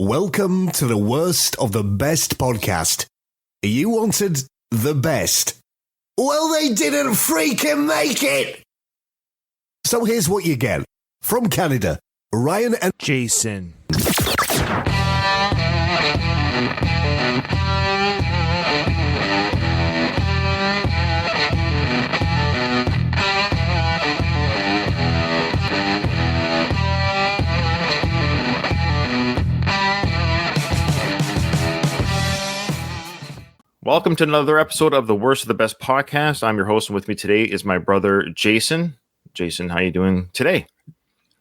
Welcome to the worst of the best podcast. You wanted the best. Well, they didn't freaking make it! So here's what you get. From Canada, Ryan and Jason. Welcome to another episode of the Worst of the Best podcast. I'm your host, and with me today is my brother, Jason. Jason, how you doing today?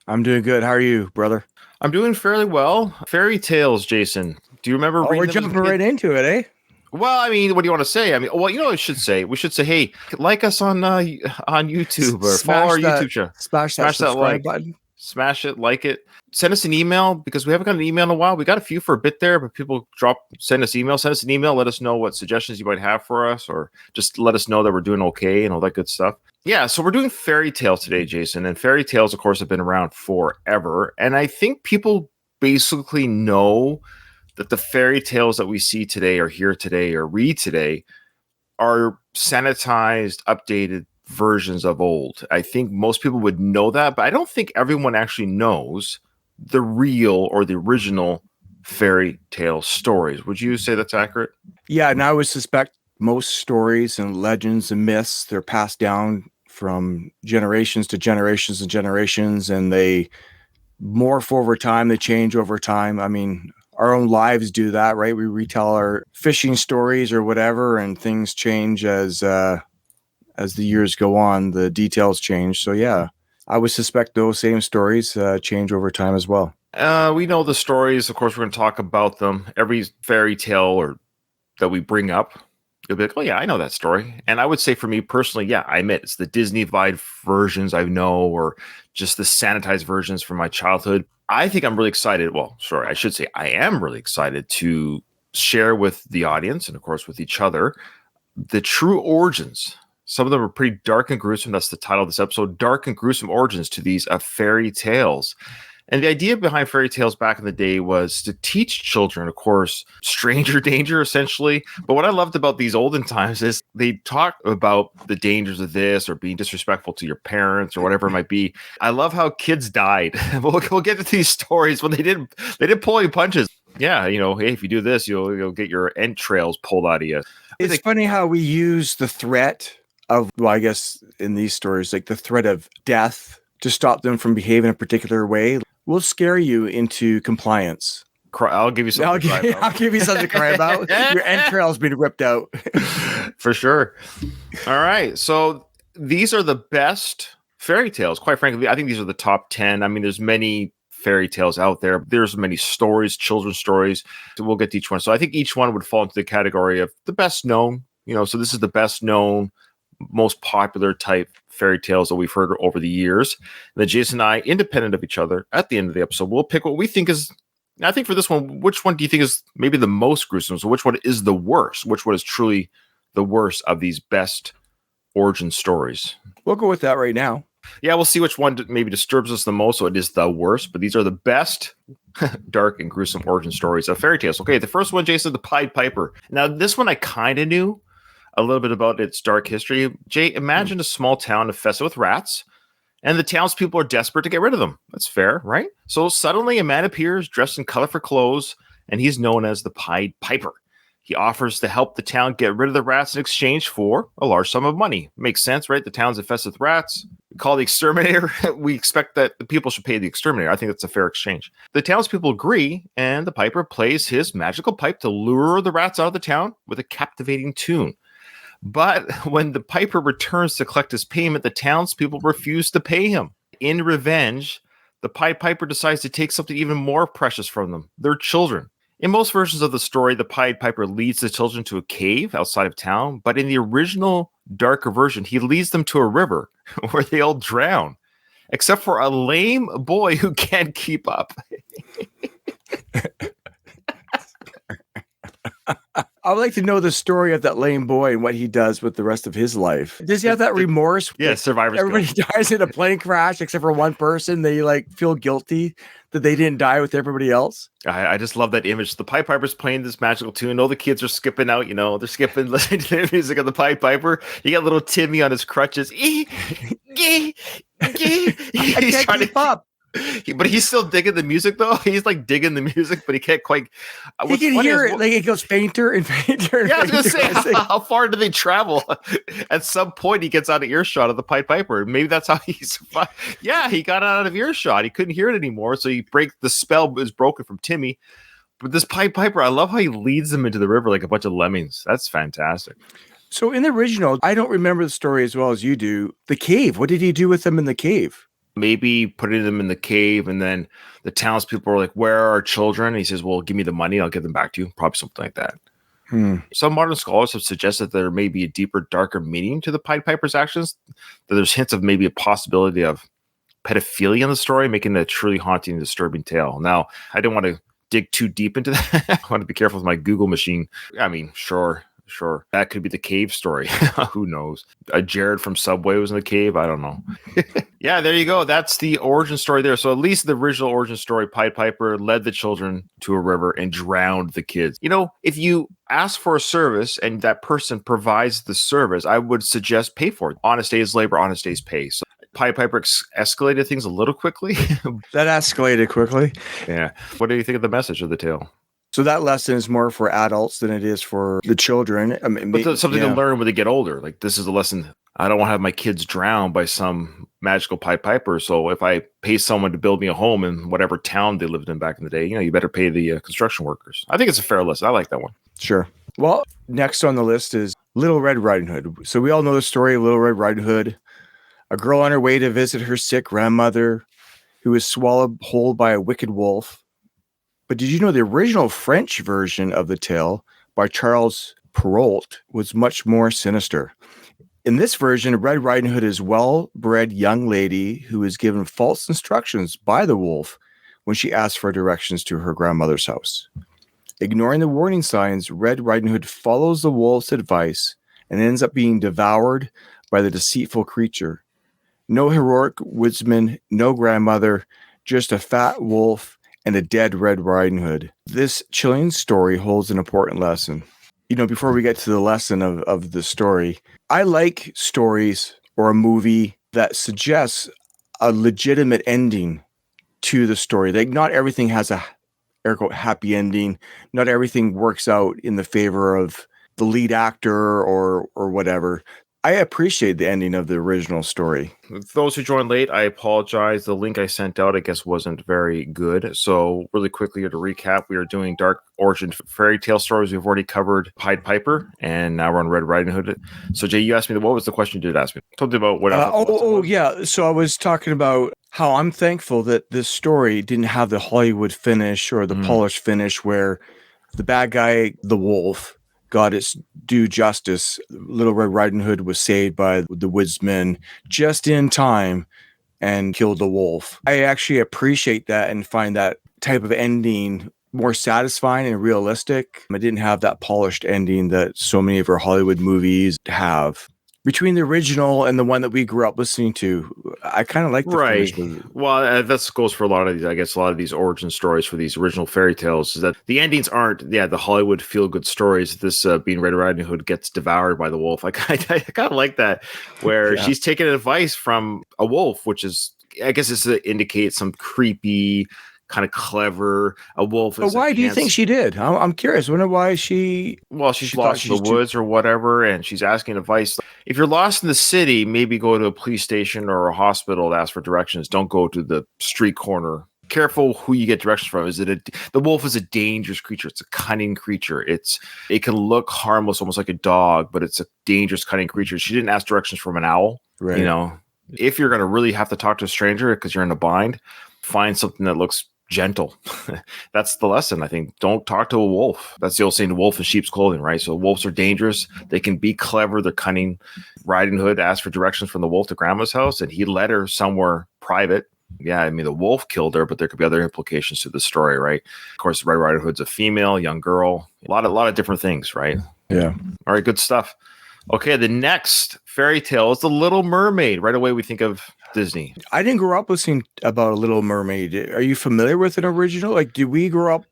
I'm doing good. How are you, brother? I'm doing fairly well. Fairy tales, Jason. Do you remember reading We're them jumping right into it, eh? Well, I mean, what do you want to say? I mean, well, you know what we should say? We should say, hey, like us on YouTube or follow our YouTube channel. Smash that subscribe button. Smash it, like it. Send us an email because we haven't got an email in a while. We got a few for a bit there, but people send us email. Send us an email. Let us know what suggestions you might have for us, or just let us know that we're doing okay and all that good stuff. Yeah, so we're doing fairy tales today, Jason. And fairy tales, of course, have been around forever. And I think people basically know that the fairy tales that we see today or hear today or read today are sanitized, updated versions of old. I think most people would know that, but I don't think everyone actually knows the real or the original fairy tale stories. Would you say that's accurate? Yeah, and I would suspect most stories and legends and myths, they're passed down from generations to generations and generations, and they morph over time, they change over time. I mean, our own lives do that, right? We retell our fishing stories or whatever, and things change as the years go on, the details change. So yeah, I would suspect those same stories change over time as well. We know the stories. Of course, we're going to talk about them. Every fairy tale that we bring up, you'll be like, oh yeah, I know that story. And I would say for me personally, yeah, I admit it's the Disney-fied versions I know, or just the sanitized versions from my childhood. I think I'm really excited. Well, sorry, I should say I am really excited to share with the audience and, of course, with each other the true origins. Some of them are pretty dark and gruesome. That's the title of this episode, Dark and Gruesome Origins to these fairy tales. And the idea behind fairy tales back in the day was to teach children, of course, stranger danger, essentially. But what I loved about these olden times is they talk about the dangers of this or being disrespectful to your parents or whatever it might be. I love how kids died. We'll get to these stories when they didn't pull any punches. Yeah, you know, hey, if you do this, you'll get your entrails pulled out of you. It's funny how we use the threat of, well, I guess in these stories, like the threat of death to stop them from behaving a particular way. We'll scare you into compliance. I'll give you something to cry about. I'll give you something to cry about. Your entrails being ripped out. For sure. All right. So these are the best fairy tales. Quite frankly, I think these are the top 10. I mean, there's many fairy tales out there. There's many stories, children's stories. So we'll get to each one. So I think each one would fall into the category of the best known. You know, so this is the best known, most popular type fairy tales that we've heard over the years. And then Jason and I, independent of each other, at the end of the episode, we'll pick what we think is, I think for this one, which one do you think is maybe the most gruesome? So which one is the worst? Which one is truly the worst of these best origin stories? We'll go with that right now. Yeah, we'll see which one maybe disturbs us the most. So it is the worst, but these are the best dark and gruesome origin stories of fairy tales. Okay, the first one, Jason, the Pied Piper. Now, this one I kind of knew a little bit about its dark history. Jay, imagine a small town infested with rats, and the townspeople are desperate to get rid of them. That's fair, right? So suddenly a man appears dressed in colorful clothes, and he's known as the Pied Piper. He offers to help the town get rid of the rats in exchange for a large sum of money. Makes sense, right? The town's infested with rats. We call the exterminator. We expect that the people should pay the exterminator. I think that's a fair exchange. The townspeople agree, and the Piper plays his magical pipe to lure the rats out of the town with a captivating tune. But when the Piper returns to collect his payment, the townspeople refuse to pay him. In revenge, the Pied Piper decides to take something even more precious from them, their children. In most versions of the story, the Pied Piper leads the children to a cave outside of town, but in the original darker version, he leads them to a river where they all drown, except for a lame boy who can't keep up. I would like to know the story of that lame boy and what he does with the rest of his life. Does he have that remorse? Yeah, survivor's Everybody guilt. dies in a plane crash except for one person. They like feel guilty that they didn't die with everybody else. I just love that image. The Pied Piper's playing this magical tune. All the kids are skipping out, they're skipping, listening to the music of the Pied Piper. You got little Timmy on his crutches. I can't keep up. But he's still digging the music, though. He's like digging the music, but he can't quite. He can hear it. Like it goes fainter and fainter. And yeah, I was going to say, fainter. how far do they travel? At some point, he gets out of earshot of the Pied Piper. Maybe that's how he survived. Yeah, he got out of earshot. He couldn't hear it anymore. So the spell is broken from Timmy. But this Pied Piper, I love how he leads them into the river like a bunch of lemmings. That's fantastic. So in the original, I don't remember the story as well as you do. The cave. What did he do with them in the cave? Maybe putting them in the cave, and then the townspeople are like, "Where are our children?" And he says, "Well, give me the money. I'll give them back to you." Probably something like that. Some modern scholars have suggested there may be a deeper, darker meaning to the Pied Piper's actions. That there's hints of maybe a possibility of pedophilia in the story, making it a truly haunting and disturbing tale. Now, I don't want to dig too deep into that. I want to be careful with my Google machine. I mean, sure. That could be the cave story. Who knows? Jared from Subway was in the cave. I don't know. Yeah, there you go. That's the origin story there. So at least the original origin story, Pied Piper led the children to a river and drowned the kids. If you ask for a service and that person provides the service, I would suggest pay for it. Honest day's labor, honest day's pay. So Pied Piper escalated things a little quickly. That escalated quickly. Yeah. What do you think of the message of the tale? So that lesson is more for adults than it is for the children. I mean, but something to learn when they get older. Like, this is a lesson. I don't want to have my kids drowned by some magical Pied Piper. So if I pay someone to build me a home in whatever town they lived in back in the day, you better pay the construction workers. I think it's a fair lesson. I like that one. Sure. Well, next on the list is Little Red Riding Hood. So we all know the story of Little Red Riding Hood. A girl on her way to visit her sick grandmother who was swallowed whole by a wicked wolf. But did you know the original French version of the tale by Charles Perrault was much more sinister? In this version, Red Riding Hood is a well-bred young lady who is given false instructions by the wolf when she asks for directions to her grandmother's house. Ignoring the warning signs, Red Riding Hood follows the wolf's advice and ends up being devoured by the deceitful creature. No heroic woodsman, no grandmother, just a fat wolf and a dead Red Riding Hood. This chilling story holds an important lesson. Before we get to the lesson of the story, I like stories or a movie that suggests a legitimate ending to the story. Like, not everything has a air quote happy ending. Not everything works out in the favor of the lead actor or whatever. I appreciate the ending of the original story. Those who joined late, I apologize. The link I sent out, I guess, wasn't very good. So really quickly here to recap, we are doing dark origin fairy tale stories. We've already covered Pied Piper, and now we're on Red Riding Hood. So Jay, you asked me, what was the question you did ask me? Told you about what yeah. So I was talking about how I'm thankful that this story didn't have the Hollywood finish or the polished finish where the bad guy, the wolf, got its due justice. Little Red Riding Hood was saved by the woodsman just in time and killed the wolf. I actually appreciate that and find that type of ending more satisfying and realistic. I didn't have that polished ending that so many of our Hollywood movies have. Between the original and the one that we grew up listening to, I kind of like the right. movie. Well, that goes for a lot of these. I guess a lot of these origin stories for these original fairy tales is that the endings aren't, the Hollywood feel good stories. This being Red Riding Hood gets devoured by the wolf. I kind of like that, where she's taking advice from a wolf, which is, I guess, it's to indicate some creepy, kind of clever. A wolf. But why do you think she did? I'm curious. I wonder why she. Well, she's lost in the woods or whatever, and she's asking advice. If you're lost in the city, maybe go to a police station or a hospital to ask for directions. Don't go to the street corner. Careful who you get directions from. The wolf is a dangerous creature. It's a cunning creature. It can look harmless, almost like a dog, but it's a dangerous, cunning creature. She didn't ask directions from an owl. Right. If you're going to really have to talk to a stranger because you're in a bind, find something that looks gentle. That's the lesson, I think. Don't talk to a wolf. That's the old saying, the wolf in sheep's clothing, right? So wolves are dangerous. They can be clever. They're cunning. Riding Hood asked for directions from the wolf to grandma's house, and he led her somewhere private Yeah, I mean, the wolf killed her, but there could be other implications to the story, right? Of course, Red Riding Hood's a female, young girl, a lot of different things, right? Yeah. All right, good stuff. Okay, the next fairy tale is The Little Mermaid. Right away, we think of Disney. I didn't grow up listening about a Little Mermaid. Are you familiar with an original? Like, did we grow up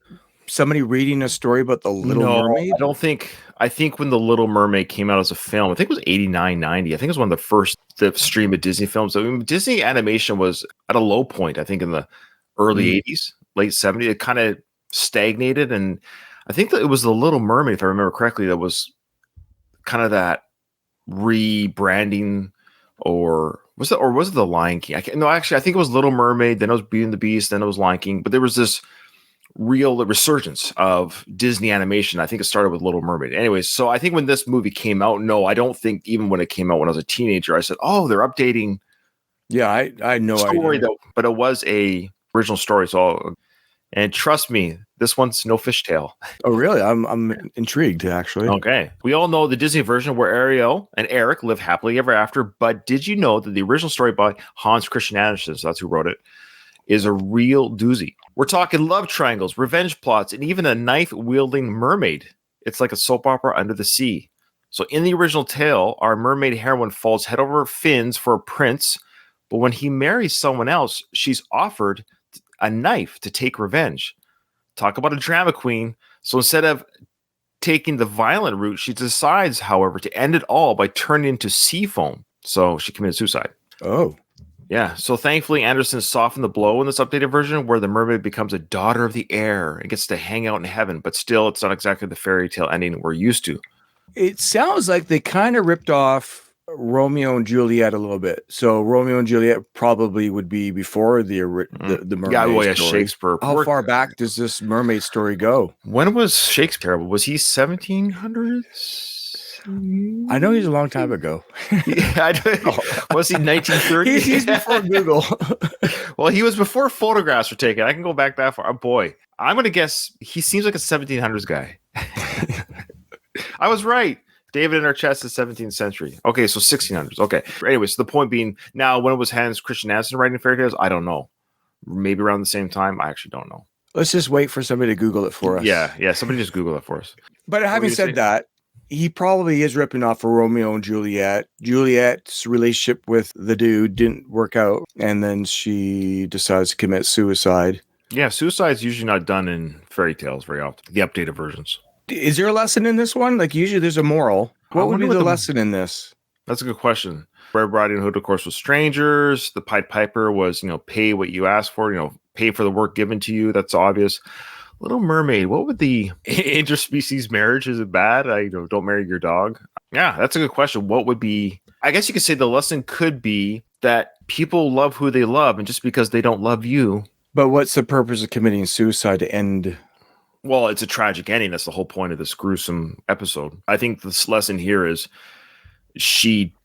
somebody reading a story about the Little Mermaid? I don't think. I think when The Little Mermaid came out as a film, I think it was 89, 90. I think it was one of the first stream of Disney films. I mean, Disney animation was at a low point, I think, in the early 80s, late 70s. It kind of stagnated. And I think that it was The Little Mermaid, if I remember correctly, that was kind of that rebranding, or was it The Lion King? I think it was Little Mermaid, then it was Beauty and the Beast, then it was Lion King. But there was this real resurgence of Disney animation. I think it started with Little Mermaid. Anyways, so I think when this movie came out, no, I don't think even when it came out when I was a teenager, I said, "Oh, they're updating." Yeah, I had no story idea. Though, but it was a original story. So, and trust me, this one's no fishtail. Oh, really? I'm intrigued, actually. Okay. We all know the Disney version where Ariel and Eric live happily ever after, but did you know that the original story by Hans Christian Andersen, so that's who wrote it, is a real doozy? We're talking love triangles, revenge plots, and even a knife-wielding mermaid. It's like a soap opera under the sea. So in the original tale, our mermaid heroine falls head over fins for a prince, but when he marries someone else, she's offered a knife to take revenge. Talk about a drama queen. So instead of taking the violent route, she decides, however, to end it all by turning into sea foam. So she committed suicide. Oh. Yeah. So thankfully, Anderson softened the blow in this updated version where the mermaid becomes a daughter of the air and gets to hang out in heaven. But still, it's not exactly the fairy tale ending we're used to. It sounds like they kind of ripped off Romeo and Juliet a little bit. So Romeo and Juliet probably would be before the mermaid. Yeah, well, yeah, story. Shakespeare. How far back does this mermaid story go? When was Shakespeare? Was he 1700s? I know he's a long time ago. Yeah, was he 1930s? He's before Google. Well, he was before photographs were taken. I can go back that far. Oh, boy, I'm going to guess he seems like a 1700s guy. I was right. David in our chat says 17th century. Okay, so 1600s. Okay. Anyway, so the point being, now when it was Hans Christian Andersen writing fairy tales, I don't know. Maybe around the same time. I actually don't know. Let's just wait for somebody to Google it for us. Yeah. Somebody just Google it for us. But having said that, he probably is ripping off for Romeo and Juliet. Juliet's relationship with the dude didn't work out, and then she decides to commit suicide. Yeah, suicide's usually not done in fairy tales very often. The updated versions. Is there a lesson in this one? Like, usually there's a moral. What would be the lesson in this? That's a good question. Red Riding Hood, of course, was strangers. The Pied Piper was, pay what you ask for, pay for the work given to you. That's obvious. Little Mermaid, what would the interspecies marriage? Is it bad? Don't marry your dog. Yeah, that's a good question. What would be, I guess you could say the lesson could be that people love who they love, and just because they don't love you. But what's the purpose of committing suicide to end? Well, it's a tragic ending. That's the whole point of this gruesome episode. I think this lesson here is she,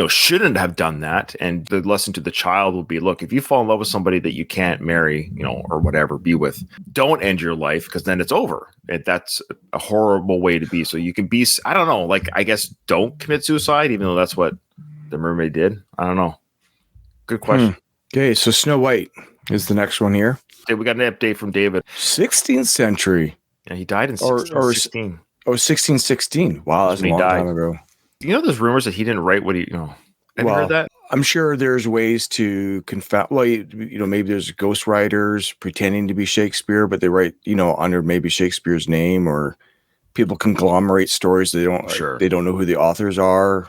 shouldn't have done that. And the lesson to the child will be, look, if you fall in love with somebody that you can't marry, or whatever, be with, don't end your life, because then it's over. That's a horrible way to be. So you can be, I don't know, I guess don't commit suicide, even though that's what the mermaid did. I don't know. Good question. Okay, so Snow White is the next one here. We got an update from David. 16th century. Yeah, he died in 1616. 1616. Wow, that's a long time ago. There's rumors that he didn't write what he, Have you heard that? I'm sure there's ways to confound. Well, maybe there's ghostwriters pretending to be Shakespeare, but they write, under maybe Shakespeare's name, or people conglomerate stories. They don't know who the authors are.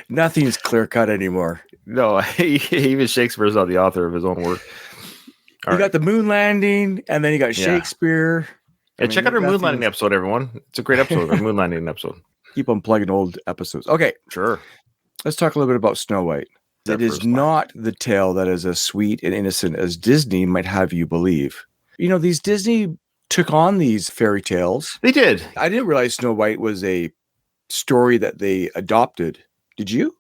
Nothing's clear cut anymore. No, even Shakespeare's not the author of his own work. You got the moon landing, and then you got Shakespeare. Yeah, check out our moon landing episode, everyone. It's a great episode, our moon landing episode. Keep on plugging old episodes. Okay. Sure. Let's talk a little bit about Snow White. It is not the tale that is as sweet and innocent as Disney might have you believe. These Disney took on these fairy tales. They did. I didn't realize Snow White was a story that they adopted. Did you?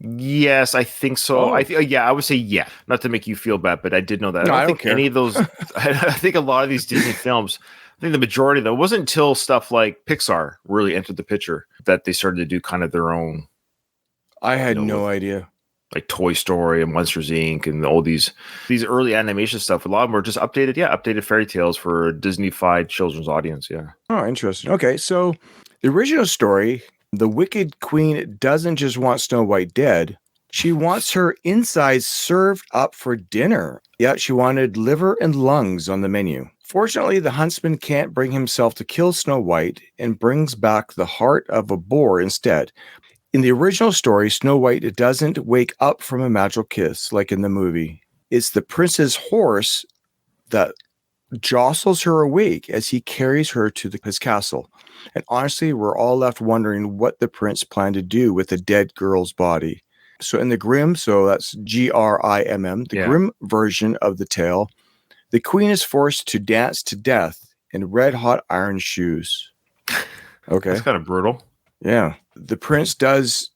Yes, I think so. I would say yeah. Not to make you feel bad, but I did know that. No, I don't think care. Any of those. I think a lot of these Disney films. I think the majority of them, it wasn't until stuff like Pixar really entered the picture that they started to do kind of their own. I had no idea. like Toy Story and Monsters Inc. and all these early animation stuff. A lot of them were just updated fairy tales for a Disney-fied children's audience. Yeah. Oh, interesting. Okay, so the original story, the Wicked Queen doesn't just want Snow White dead. She wants her insides served up for dinner. Yeah, she wanted liver and lungs on the menu. Fortunately, the huntsman can't bring himself to kill Snow White and brings back the heart of a boar instead. In the original story, Snow White doesn't wake up from a magical kiss like in the movie. It's the prince's horse that jostles her awake as he carries her to his castle. And honestly, we're all left wondering what the prince planned to do with the dead girl's body. So in the Grimm, so that's Grimm, the Grimm version of the tale, the queen is forced to dance to death in red-hot iron shoes. Okay. That's kind of brutal. Yeah. The prince does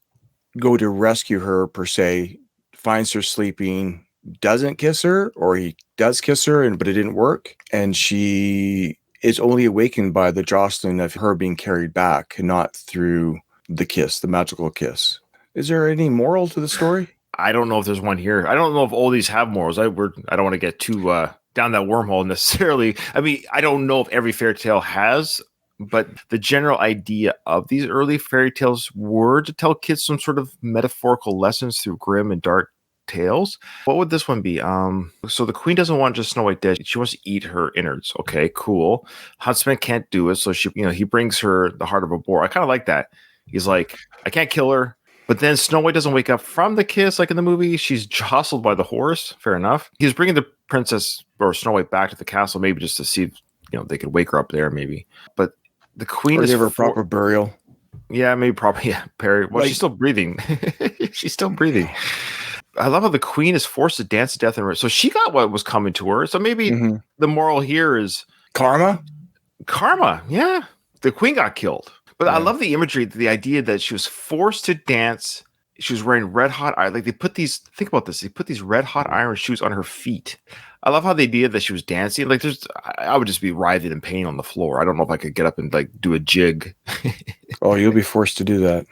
go to rescue her, per se, finds her sleeping, doesn't kiss her, or he does kiss her, but it didn't work. And she is only awakened by the jostling of her being carried back, and not through the kiss, the magical kiss. Is there any moral to the story? I don't know if there's one here. I don't know if all these have morals. I don't want to get too down that wormhole necessarily. I mean, I don't know if every fairy tale has, but the general idea of these early fairy tales were to tell kids some sort of metaphorical lessons through grim and dark tales. What would this one be? So the queen doesn't want just Snow White dead. She wants to eat her innards. Okay, cool. Huntsman can't do it, so he brings her the heart of a boar. I kind of like that. He's like, I can't kill her. But then Snow White doesn't wake up from the kiss like in the movie. She's jostled by the horse. Fair enough. He's bringing the princess or Snow White back to the castle, maybe just to see if they could wake her up there, maybe. But the queen is give her proper burial. Yeah, maybe proper. Yeah, Perry. Well, she's still breathing. She's still breathing. I love how the queen is forced to dance to death in her. So she got what was coming to her. So maybe the moral here is karma. Karma. Yeah, the queen got killed. But I love the imagery, the idea that she was forced to dance. She was wearing red hot iron. Like think about this. They put these red hot iron shoes on her feet. I love how the idea that she was dancing. Like I would just be writhing in pain on the floor. I don't know if I could get up and like do a jig. Oh, you'll be forced to do that.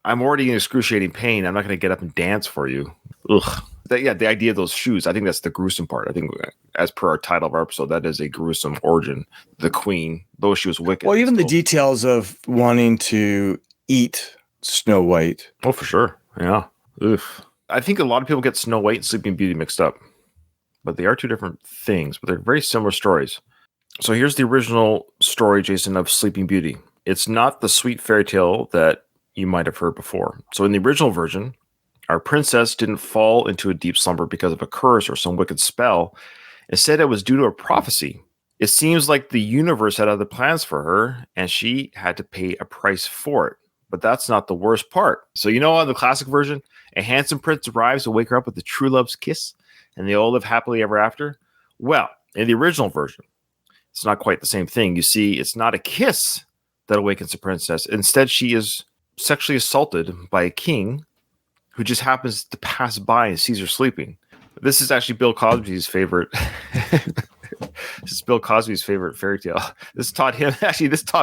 I'm already in excruciating pain. I'm not going to get up and dance for you. Ugh. The idea of those shoes, I think that's the gruesome part. I think as per our title of our episode, that is a gruesome origin. The queen, though she was wicked. Well, even the details of wanting to eat Snow White. Oh, for sure. Yeah. Oof. I think a lot of people get Snow White and Sleeping Beauty mixed up, but they are two different things, but they're very similar stories. So here's the original story, Jason, of Sleeping Beauty. It's not the sweet fairy tale that you might have heard before. So in the original version, our princess didn't fall into a deep slumber because of a curse or some wicked spell. Instead, it was due to a prophecy. It seems like the universe had other plans for her, and she had to pay a price for it. But that's not the worst part. So on the classic version, a handsome prince arrives to wake her up with a true love's kiss, and they all live happily ever after. Well, in the original version, it's not quite the same thing. You see, it's not a kiss that awakens the princess. Instead, she is sexually assaulted by a king who just happens to pass by and sees her sleeping. This is actually Bill Cosby's favorite. This is Bill Cosby's favorite fairy tale. This taught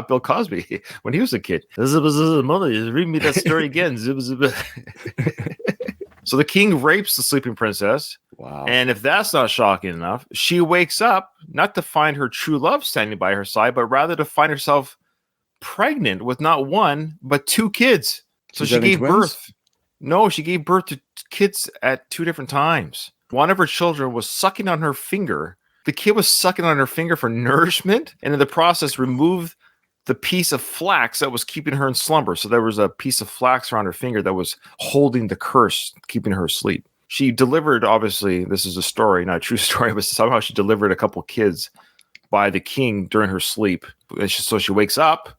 Bill Cosby when he was a kid. Mother, read me that story again. So the king rapes the sleeping princess. Wow. And if that's not shocking enough, she wakes up not to find her true love standing by her side, but rather to find herself pregnant with not one, but two kids. So she gave birth. No, she gave birth to kids at two different times. One of her children was sucking on her finger. The kid was sucking on her finger for nourishment, and in the process removed the piece of flax that was keeping her in slumber. So there was a piece of flax around her finger that was holding the curse, keeping her asleep. She delivered, obviously, this is a story, not a true story, but somehow she delivered a couple kids by the king during her sleep. So she wakes up,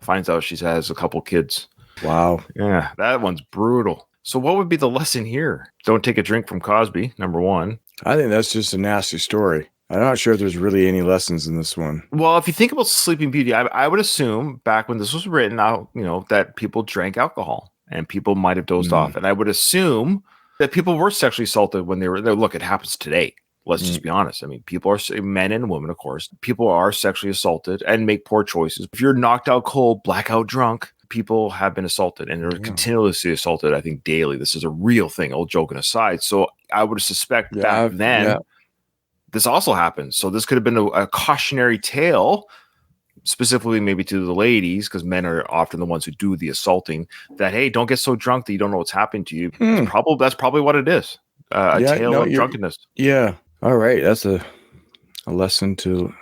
finds out she has a couple kids. Wow. Yeah, that one's brutal. So what would be the lesson here? Don't take a drink from Cosby, number one. I think that's just a nasty story. I'm not sure if there's really any lessons in this one. Well, if you think about Sleeping Beauty, I would assume back when this was written out, that people drank alcohol and people might have dozed off. And I would assume that people were sexually assaulted when they were there. Look, it happens today. Let's just be honest. I mean, people are, men and women, of course, people are sexually assaulted and make poor choices. If you're knocked out cold, blackout drunk, people have been assaulted and they're continuously assaulted, I think, daily. This is a real thing, all joking aside. So I would suspect back then this also happened. So this could have been a cautionary tale, specifically maybe to the ladies, because men are often the ones who do the assaulting, that, hey, don't get so drunk that you don't know what's happening to you. That's probably what it is. A tale of drunkenness. Yeah. All right. That's a lesson to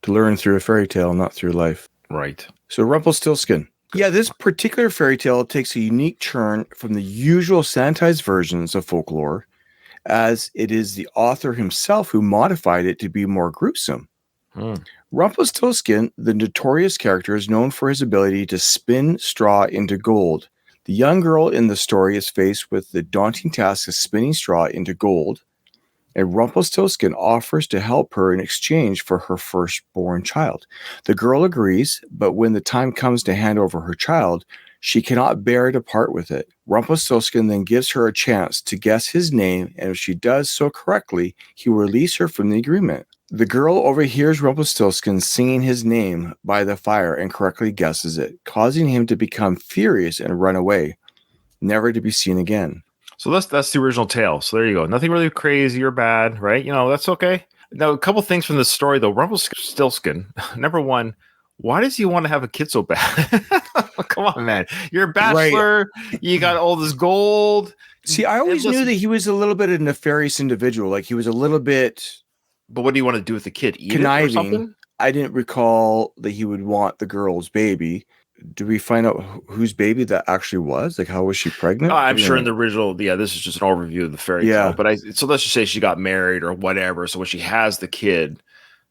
learn through a fairy tale, not through life. Right. So Rumpelstiltskin. Yeah, this particular fairy tale takes a unique turn from the usual sanitized versions of folklore, as it is the author himself who modified it to be more gruesome. Rumpelstiltskin, the notorious character, is known for his ability to spin straw into gold. The young girl in the story is faced with the daunting task of spinning straw into gold, and Rumpelstiltskin offers to help her in exchange for her firstborn child. The girl agrees, but when the time comes to hand over her child, she cannot bear to part with it. Rumpelstiltskin then gives her a chance to guess his name, and if she does so correctly, he will release her from the agreement. The girl overhears Rumpelstiltskin singing his name by the fire and correctly guesses it, causing him to become furious and run away, never to be seen again. So that's the original tale. So there you go. Nothing really crazy or bad, right? That's okay. Now, a couple things from the story, though. Rumpelstiltskin, number one, why does he want to have a kid so bad? Come on, man. You're a bachelor. Right. You got all this gold. See, I always knew that he was a little bit of a nefarious individual. Like, he was a little bit... But what do you want to do with the kid? Eat conniving. It or something? I didn't recall that he would want the girl's baby. Do we find out whose baby that actually was? Like, how was she pregnant? I'm sure in the original, this is just an overview of the fairy tale. But so let's just say she got married or whatever. So when she has the kid,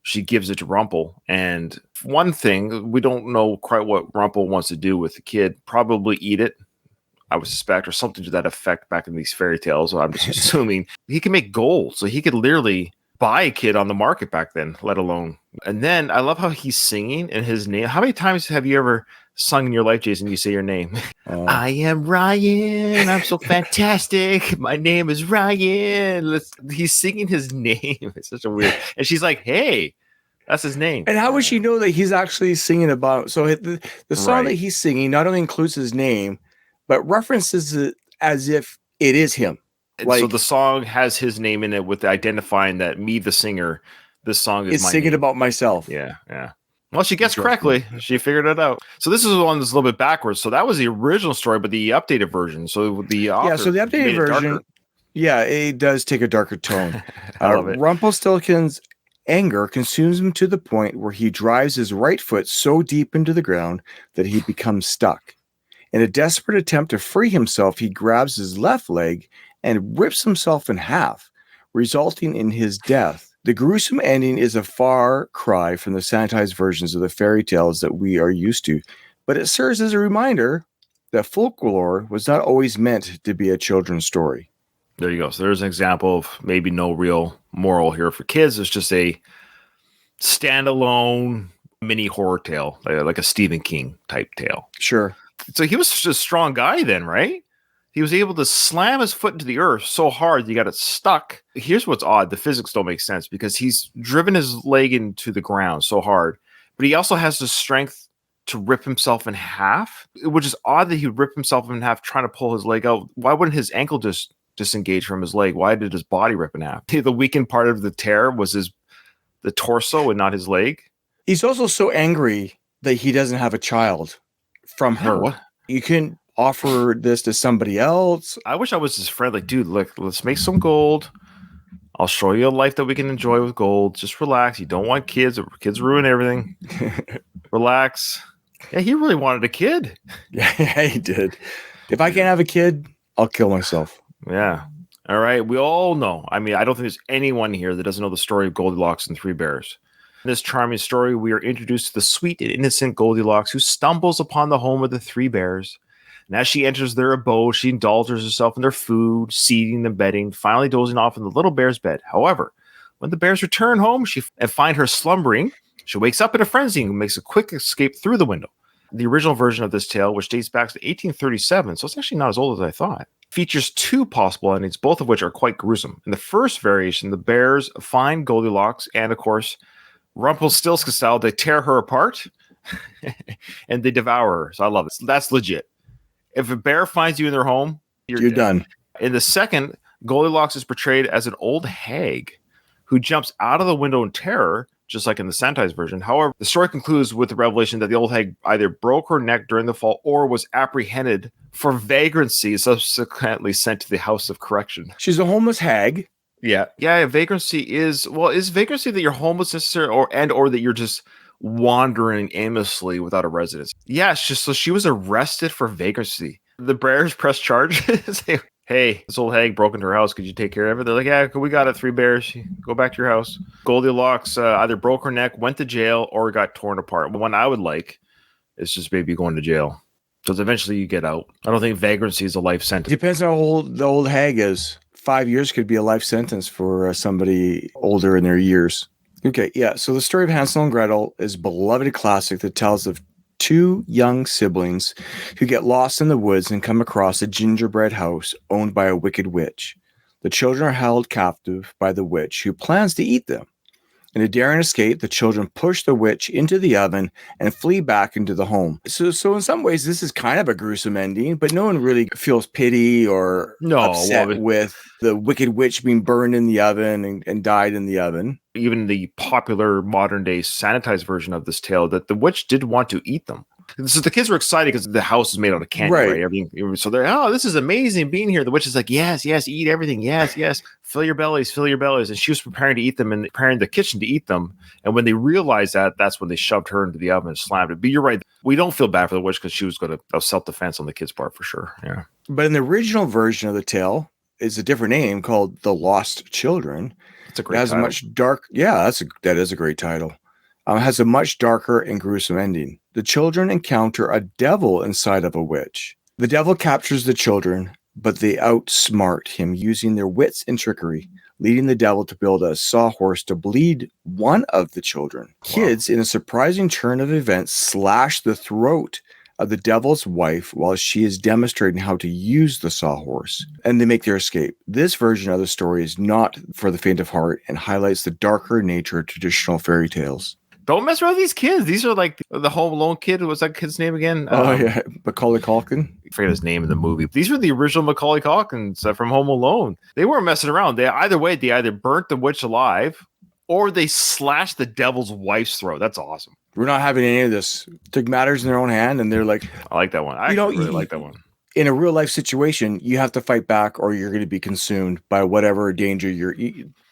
she gives it to Rumpel. And one thing, we don't know quite what Rumpel wants to do with the kid. Probably eat it, I would suspect, or something to that effect back in these fairy tales. So I'm just assuming he can make gold. So he could literally buy a kid on the market back then, let alone. And then I love how he's singing and his name. How many times have you ever sung in your life, Jason, you say your name? I am Ryan. I'm so fantastic. My name is Ryan. He's singing his name. It's such a weird. And she's like, hey, that's his name. And how would she know that he's actually singing about? So the song that he's singing not only includes his name, but references it as if it is him. Like, so the song has his name in it with identifying that me, the singer, this song is singing name. About myself. Yeah. Well, she guessed correctly. She figured it out. So this is one that's a little bit backwards. So that was the original story, but the updated version. So the so the updated version, it does take a darker tone. I love it. Rumpelstiltskin's anger consumes him to the point where he drives his right foot so deep into the ground that he becomes stuck. In a desperate attempt to free himself, he grabs his left leg and rips himself in half, resulting in his death. The gruesome ending is a far cry from the sanitized versions of the fairy tales that we are used to, but it serves as a reminder that folklore was not always meant to be a children's story. There you go. So there's an example of maybe no real moral here for kids. It's just a standalone mini horror tale, like a Stephen King type tale. Sure. So he was just a strong guy then, right? He was able to slam his foot into the earth so hard he got it stuck. Here's what's odd. The physics don't make sense because he's driven his leg into the ground so hard, but he also has the strength to rip himself in half, which is odd that he would rip himself in half trying to pull his leg out. Why wouldn't his ankle just disengage from his leg? Why did his body rip in half? The weakened part of the tear was the torso and not his leg. He's also so angry that he doesn't have a child from her. What? You can offer this to somebody else. I wish I was his friend. Like, dude, look, let's make some gold. I'll show you a life that we can enjoy with gold. Just relax. You don't want kids. Kids ruin everything. Relax. Yeah, he really wanted a kid. Yeah, he did. If I can't have a kid, I'll kill myself. Yeah. All right. We all know. I mean, I don't think there's anyone here that doesn't know the story of Goldilocks and Three Bears. In this charming story, we are introduced to the sweet and innocent Goldilocks, who stumbles upon the home of the Three Bears. And as she enters their abode, she indulges herself in their food, seating, and bedding, finally dozing off in the little bear's bed. However, when the bears return home and find her slumbering, she wakes up in a frenzy and makes a quick escape through the window. The original version of this tale, which dates back to 1837, so it's actually not as old as I thought, features two possible endings, both of which are quite gruesome. In the first variation, the bears find Goldilocks and, of course, Rumpelstiltskin style, they tear her apart and they devour her. So I love it. That's legit. If a bear finds you in their home, You're done. In the second, Goldilocks is portrayed as an old hag who jumps out of the window in terror, just like in the sanitized version. However, the story concludes with the revelation that the old hag either broke her neck during the fall or was apprehended for vagrancy, subsequently sent to the House of Correction. She's a homeless hag. Yeah. Vagrancy is vagrancy that you're homeless necessarily, or that you're just wandering aimlessly without a residence? Yeah, it's just so she was arrested for vagrancy. The bears press charges. Hey, this old hag broke into her house. Could you take care of it? They're like, yeah, we got it. 3 bears. Go back to your house. Goldilocks either broke her neck, went to jail, or got torn apart. One I would like is just maybe going to jail. Because eventually you get out. I don't think vagrancy is a life sentence. Depends on how old the old hag is. 5 years could be a life sentence for somebody older in their years. Okay, yeah. So the story of Hansel and Gretel is a beloved classic that tells of 2 young siblings who get lost in the woods and come across a gingerbread house owned by a wicked witch. The children are held captive by the witch, who plans to eat them. In a daring escape, the children push the witch into the oven and flee back into the home. So in some ways, this is kind of a gruesome ending, but no one really feels pity or upset with the wicked witch being burned in the oven and died in the oven. Even the popular modern day sanitized version of this tale, that the witch did want to eat them. So the kids were excited because the house is made out of candy, right? Everything. So they're, oh, this is amazing being here. The witch is like, yes, eat everything. Yes. Fill your bellies. And she was preparing to eat them and preparing the kitchen to eat them. And when they realized that, that's when they shoved her into the oven and slammed it. But you're right. We don't feel bad for the witch because she was going to self-defense on the kid's part for sure. Yeah. But in the original version of the tale is a different name called The Lost Children. It's a great title. A much dark. Yeah, that is a great title. Has a much darker and gruesome ending. The children encounter a devil inside of a witch. The devil captures the children, but they outsmart him using their wits and trickery, leading the devil to build a sawhorse to bleed one of the children. Wow. Kids, in a surprising turn of events, slash the throat of the devil's wife while she is demonstrating how to use the sawhorse, and they make their escape. This version of the story is not for the faint of heart and highlights the darker nature of traditional fairy tales. Don't mess around with these kids. These are like the Home Alone kid. What's that kid's name again? Yeah, Macaulay Culkin. I forget his name in the movie. These were the original Macaulay Culkins from Home Alone. They weren't messing around. They either burnt the witch alive or they slashed the devil's wife's throat. That's awesome. We're not having any of this. Took matters in their own hand, and they're like, I like that one. I really like that one. In a real life situation, you have to fight back, or you're going to be consumed by whatever danger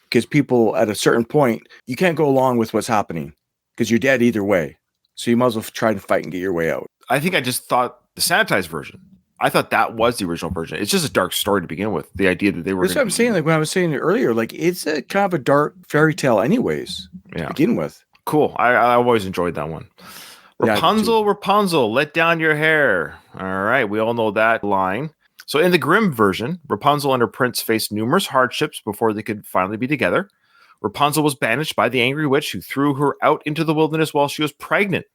because people at a certain point, you can't go along with what's happening because you're dead either way. So you might as well try to fight and get your way out. I think I just thought the sanitized version. I thought that was the original version. It's just a dark story to begin with. The idea that they were. That's what I'm saying. Like when I was saying it earlier, like it's a kind of a dark fairy tale, anyways. To begin with. Cool. I always enjoyed that one. Rapunzel, let down your hair. All right, we all know that line. So in the Grimm version, Rapunzel and her prince faced numerous hardships before they could finally be together. Rapunzel was banished by the angry witch who threw her out into the wilderness while she was pregnant.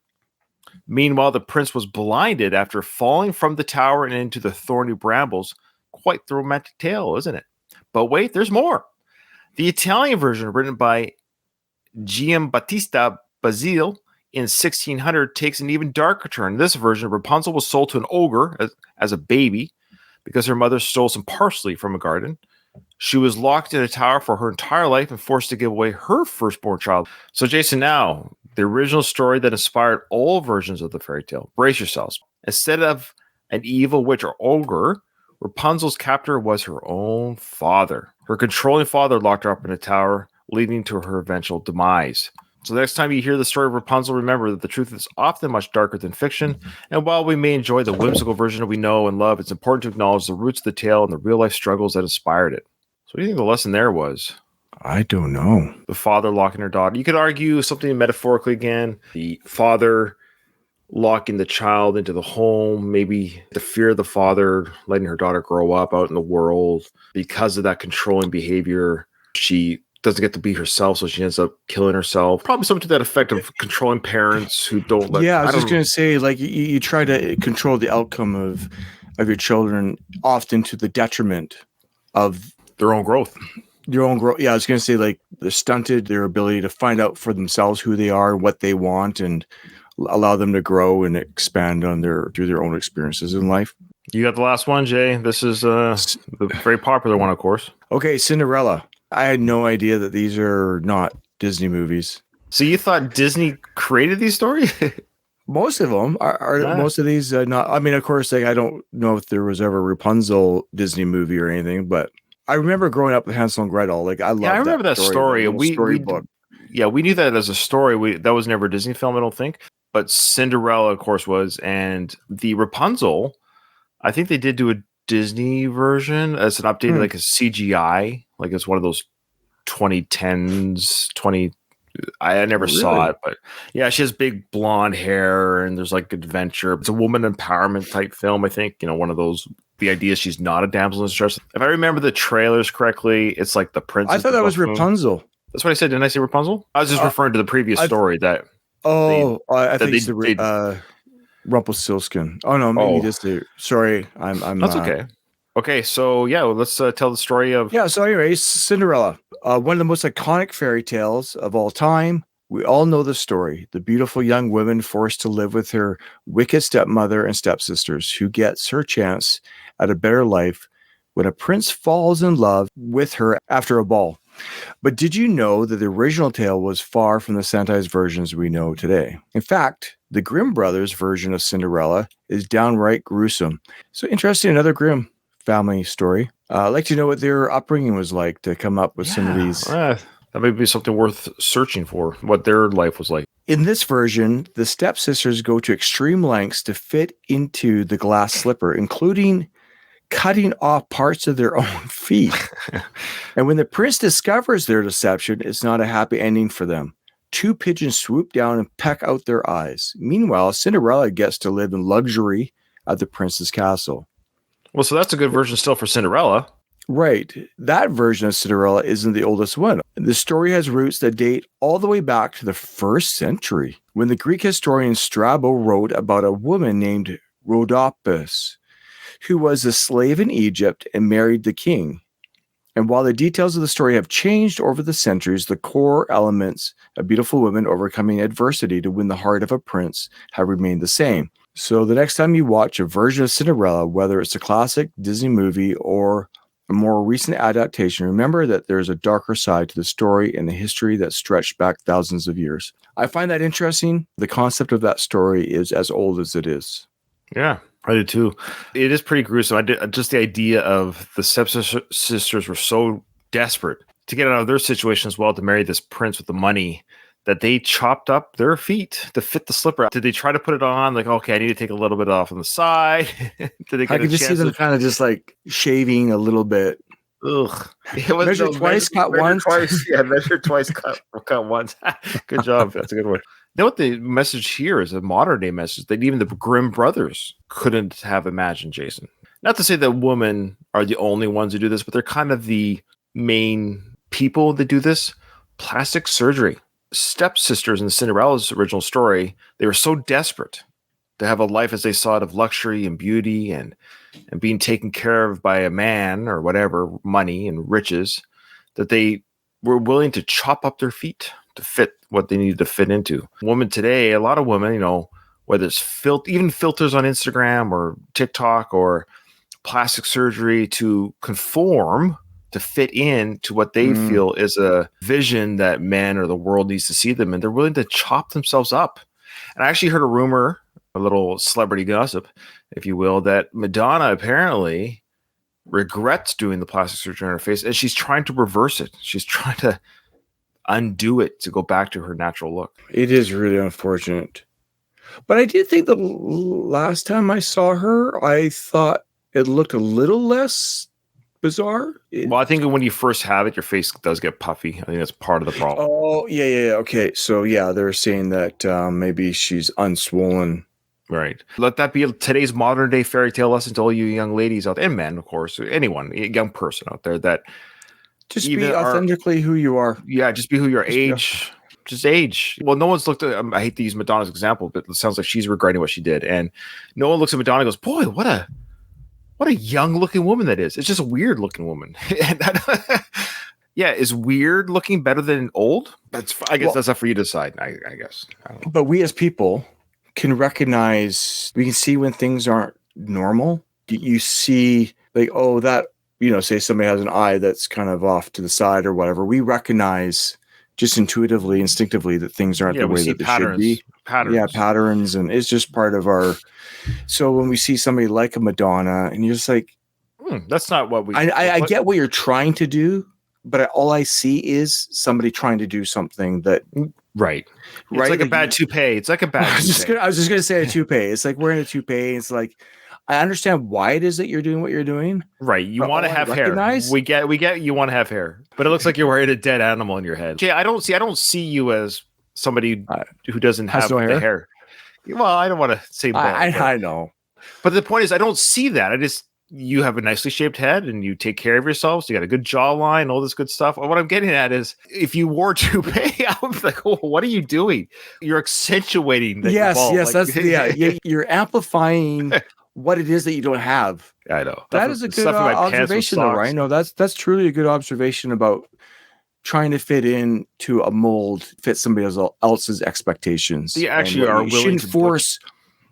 Meanwhile, the prince was blinded after falling from the tower and into the thorny brambles. Quite the romantic tale, isn't it? But wait, there's more. The Italian version, written by Giambattista Basile in 1600, takes an even darker turn. In this version, Rapunzel was sold to an ogre as a baby because her mother stole some parsley from a garden. She was locked in a tower for her entire life and forced to give away her firstborn child. So, Jason, now, the original story that inspired all versions of the fairy tale. Brace yourselves. Instead of an evil witch or ogre, Rapunzel's captor was her own father. Her controlling father locked her up in a tower, leading to her eventual demise. So the next time you hear the story of Rapunzel, remember that the truth is often much darker than fiction. And while we may enjoy the whimsical version that we know and love, it's important to acknowledge the roots of the tale and the real-life struggles that inspired it. So what do you think the lesson there was? I don't know. The father locking her daughter. You could argue something metaphorically again. The father locking the child into the home. Maybe the fear of the father letting her daughter grow up out in the world. Because of that controlling behavior, she doesn't get to be herself, so she ends up killing herself. Probably something to that effect of controlling parents who don't let. Yeah, I was just going to say, like, you try to control the outcome of your children, often to the detriment of their own growth. Yeah, I was going to say, like, they're stunted their ability to find out for themselves who they are, what they want, and allow them to grow and expand through their own experiences in life. You got the last one, Jay. This is the very popular one, of course. Okay, Cinderella. I had no idea that these are not Disney movies. So you thought Disney created these stories? Most of them are most of these not. I mean, of course, like I don't know if there was ever a Rapunzel Disney movie or anything, but I remember growing up with Hansel and Gretel. Like I remember that story. We knew that as a story. That was never a Disney film, I don't think. But Cinderella, of course, was, and the Rapunzel. I think they did do a Disney version as an updated, like a CGI, like it's one of those 2010s, 20. I never saw it, but yeah, she has big blonde hair and there's like adventure. It's a woman empowerment type film, I think. One of those. The idea is she's not a damsel in distress. If I remember the trailers correctly, it's like the princess. I thought that was Rapunzel. That's what I said. Didn't I say Rapunzel? I was just referring to the previous story that. I think it's Rumpelstiltskin. Oh no, maybe just sorry. I'm. That's okay. Okay, so yeah, let's tell the story of. Yeah. So, anyways, Cinderella, one of the most iconic fairy tales of all time. We all know the story: the beautiful young woman forced to live with her wicked stepmother and stepsisters, who gets her chance at a better life when a prince falls in love with her after a ball. But did you know that the original tale was far from the sanitized versions we know today? In fact, the Grimm brothers' version of Cinderella is downright gruesome. So interesting, another Grimm family story. I'd like to know what their upbringing was like to come up with some of these. That may be something worth searching for, what their life was like. In this version, the stepsisters go to extreme lengths to fit into the glass slipper, including cutting off parts of their own feet. And when the prince discovers their deception, it's not a happy ending for them. 2 pigeons swoop down and peck out their eyes. Meanwhile, Cinderella gets to live in luxury at the prince's castle. Well, so that's a good version still for Cinderella. Right. That version of Cinderella isn't the oldest one. The story has roots that date all the way back to the 1st century, when the Greek historian Strabo wrote about a woman named Rhodopis, who was a slave in Egypt and married the king. And while the details of the story have changed over the centuries, the core elements of beautiful women overcoming adversity to win the heart of a prince have remained the same. So the next time you watch a version of Cinderella, whether it's a classic Disney movie or a more recent adaptation, remember that there's a darker side to the story and the history that stretched back thousands of years. I find that interesting. The concept of that story is as old as it is. Yeah. I do too. It is pretty gruesome. Just the idea of the stepsisters were so desperate to get out of their situation as well to marry this prince with the money that they chopped up their feet to fit the slipper. Did they try to put it on? Like, okay, I need to take a little bit off on the side. Did they get I could just see them kind of just like shaving a little bit. Ugh. Measure twice, cut once. Measure twice, cut once. Good job. That's a good one. You know what the message here is, a modern day message that even the Grimm brothers couldn't have imagined, Jason. Not to say that women are the only ones who do this, but they're kind of the main people that do this. Plastic surgery. Stepsisters in Cinderella's original story, they were so desperate to have a life as they saw it of luxury and beauty and being taken care of by a man or whatever, money and riches, that they were willing to chop up their feet to fit what they needed to fit into. Women today, a lot of women, whether it's even filters on Instagram or TikTok or plastic surgery to conform, to fit in to what they feel is a vision that men or the world needs to see them, and they're willing to chop themselves up. And I actually heard a rumor, a little celebrity gossip, if you will, that Madonna apparently regrets doing the plastic surgery on her face, and she's trying to reverse it. She's trying to undo it to go back to her natural look. It is really unfortunate. But I did think the last time I saw her, I thought it looked a little less bizarre. Well, I think when you first have it, your face does get puffy. I think that's part of the problem. Oh, yeah. Okay. So, yeah, they're saying that maybe she's unswollen. Right. Let that be today's modern day fairy tale lesson to all you young ladies out there, and men, of course, anyone, a young person out there, that just be authentically who you are. Yeah, just be who you are. Just age. Well, no one's looked at, I hate to use Madonna's example, but it sounds like she's regretting what she did. And no one looks at Madonna and goes, boy, what a young looking woman that is. It's just a weird looking woman. Yeah, is weird looking better than old? I guess that's up for you to decide, I guess. I don't know. But we as people can recognize, we can see when things aren't normal. You see, like, oh, that, say somebody has an eye that's kind of off to the side or whatever. We recognize just intuitively, instinctively that things aren't the way that they should be. Yeah, patterns. And it's just part of our. So when we see somebody like a Madonna, and you're just like, that's not what we. I get what you're trying to do, but all I see is somebody trying to do something that. Right. It's like a bad toupee. It's like a bad toupee. I was just going to say a toupee. It's like wearing a toupee. It's like, I understand why it is that you're doing what you're doing. Right. You want to have hair. We get you want to have hair. But it looks like you're wearing a dead animal in your head. Jay, I don't see you as somebody who doesn't have no hair. Well, I don't want to say bald. I know. But the point is, I don't see that. You have a nicely shaped head and you take care of yourself. So you got a good jawline, all this good stuff. What I'm getting at is if you wore toupee, I would be like, oh, what are you doing? You're accentuating that. Yes, you're amplifying what it is that you don't have. I know. That is a good observation though, right? No, that's truly a good observation about trying to fit into a mold, fit somebody else's expectations. You actually are willing to force.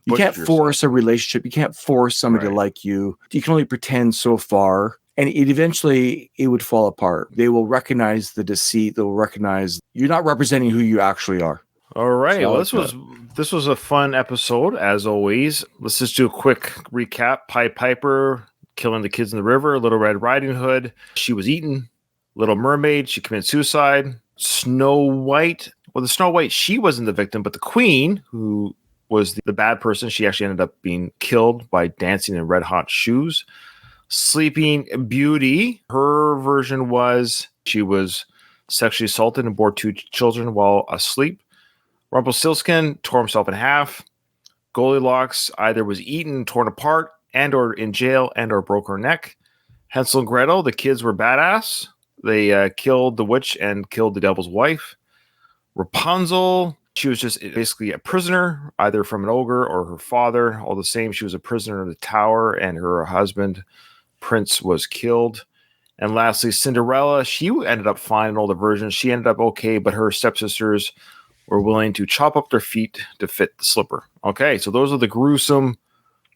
You can't force a relationship. You can't force somebody to like you. You can only pretend so far. And eventually it would fall apart. They will recognize the deceit. They'll recognize you're not representing who you actually are. All right. So well, this was a fun episode, as always. Let's just do a quick recap. Pied Piper killing the kids in the river. Little Red Riding Hood, she was eaten. Little Mermaid, she committed suicide. Snow White. Well, the Snow White, she wasn't the victim, but the Queen, who was the bad person, she actually ended up being killed by dancing in red hot shoes. Sleeping Beauty, her version was she was sexually assaulted and bore 2 children while asleep. Rumpelstiltskin tore himself in half. Goldilocks either was eaten, torn apart, and or in jail, and or broke her neck. Hansel and Gretel, the kids were badass. They killed the witch and killed the devil's wife. Rapunzel, she was just basically a prisoner, either from an ogre or her father. All the same, she was a prisoner in the tower, and her husband, Prince, was killed. And lastly, Cinderella, she ended up fine in all the versions. She ended up okay, but her stepsisters were willing to chop up their feet to fit the slipper. Okay, so those are the gruesome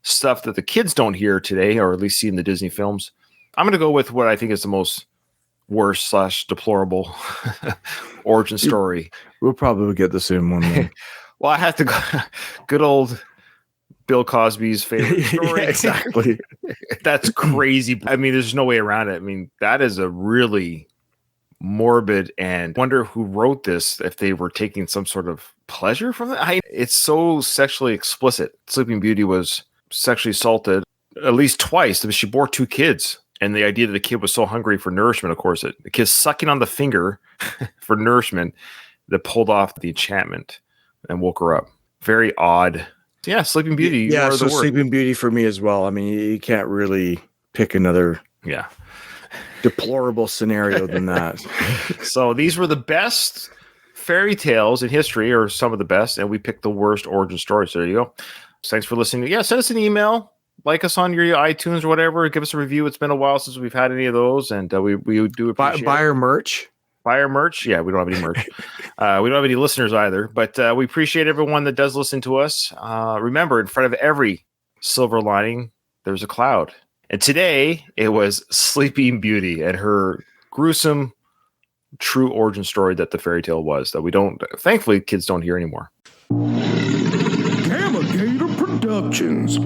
stuff that the kids don't hear today, or at least see in the Disney films. I'm going to go with what I think is the most worst/deplorable origin story. We'll probably get the same one. Well, I have to go. Good old Bill Cosby's favorite story. Yeah, exactly. That's crazy. I mean, there's no way around it. I mean, that is a really morbid, and wonder who wrote this, if they were taking some sort of pleasure from it. It's so sexually explicit. Sleeping Beauty was sexually assaulted at least twice. She bore 2 kids. And the idea that the kid was so hungry for nourishment, of course, the kid's sucking on the finger for nourishment that pulled off the enchantment and woke her up. Very odd. Yeah, Sleeping Beauty. Yeah, so Sleeping Beauty for me as well. I mean, you can't really pick another deplorable scenario than that. So these were the best fairy tales in history, or some of the best, and we picked the worst origin stories. So there you go. So thanks for listening. Yeah, send us an email. Like us on your iTunes or whatever. Give us a review. It's been a while since we've had any of those, and we do appreciate buy our merch. Buy our merch. Yeah, we don't have any merch. We don't have any listeners either, but we appreciate everyone that does listen to us. Remember, in front of every silver lining, there's a cloud. And today, it was Sleeping Beauty and her gruesome, true origin story that the fairy tale was, that we don't, thankfully, kids don't hear anymore. Gamma Gator Productions.